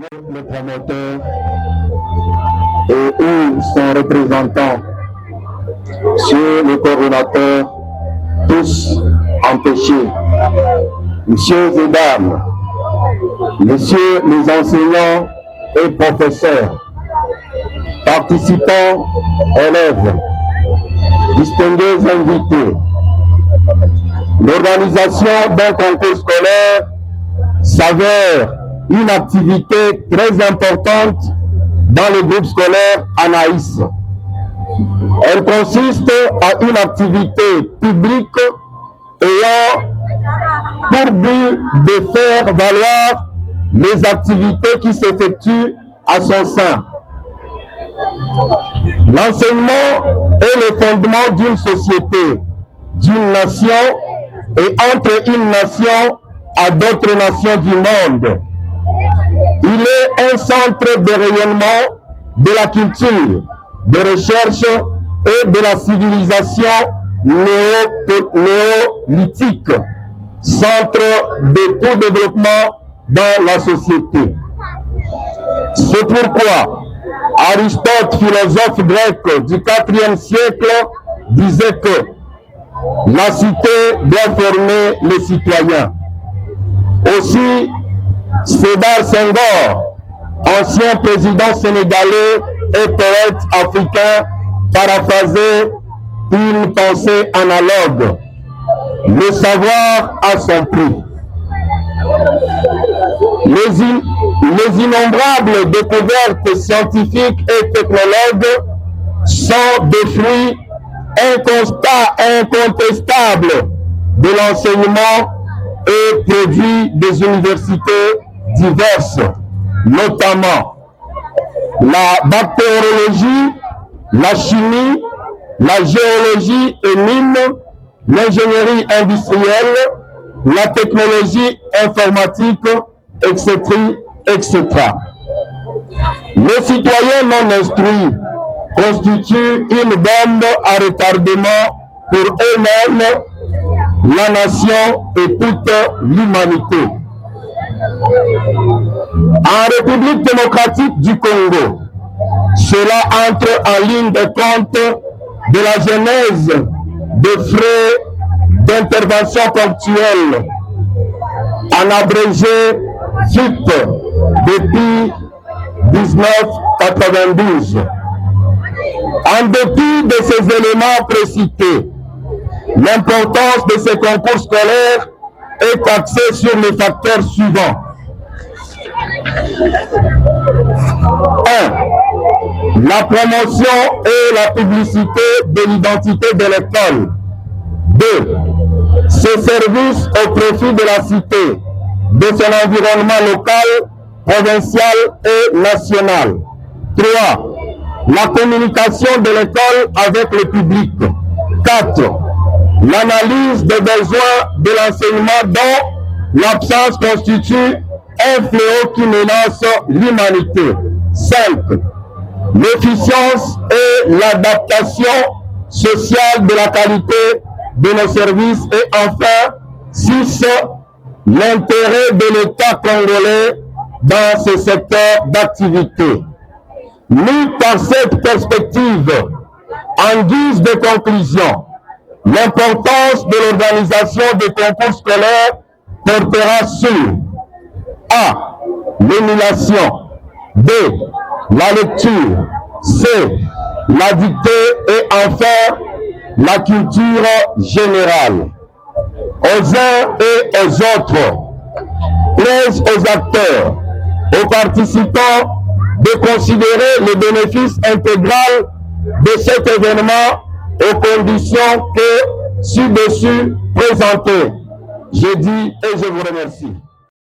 Le promoteur ou son représentant, monsieur le coordonnateur, tous empêchés, messieurs et dames, messieurs les enseignants et professeurs, participants, élèves, distingués invités, l'organisation d'un concours scolaire s'avère une activité très importante dans le groupe scolaire Anaïs. Elle consiste à une activité publique ayant pour but de faire valoir les activités qui s'effectuent à son sein. L'enseignement est le fondement d'une société, d'une nation et entre une nation à d'autres nations du monde. Il est un centre de rayonnement de la culture, de recherche et de la civilisation néolithique, centre de tout développement dans la société. C'est pourquoi Aristote, philosophe grec du IVe siècle, disait que la cité doit former les citoyens. Aussi, Sédar Senghor, ancien président sénégalais et poète africain, paraphrasait une pensée analogue. Le savoir a son prix. Les innombrables découvertes scientifiques et technologues sont des fruits incontestables de l'enseignement et produits des universités diverses, notamment la bactériologie, la chimie, la géologie et mines, l'ingénierie industrielle, la technologie informatique, etc., etc. Les citoyens non instruits constituent une bombe à retardement pour eux-mêmes, la nation et toute l'humanité. En République démocratique du Congo, cela entre en ligne de compte de la genèse des frais d'intervention ponctuelle, en abrégé FIP depuis 1992. En dépit de ces éléments précités, l'importance de ces concours scolaires est axée sur les facteurs suivants. 1. La promotion et la publicité de l'identité de l'école. 2. Ses services au profit de la cité, de son environnement local, provincial et national. 3. La communication de l'école avec le public. 4. L'analyse des besoins de l'enseignement dont l'absence constitue un fléau qui menace l'humanité. 5. L'efficience et l'adaptation sociale de la qualité de nos services. Et enfin, 6. L'intérêt de l'État congolais dans ce secteur d'activité. Mis par cette perspective, en guise de conclusion, l'importance de l'organisation des concours scolaires portera sur A. L'émulation, B. La lecture, C. La dictée et enfin la culture générale. Aux uns et aux autres, plaise aux acteurs, aux participants de considérer le bénéfice intégral de cet événement aux conditions que ci-dessus présentées. Je dis et je vous remercie.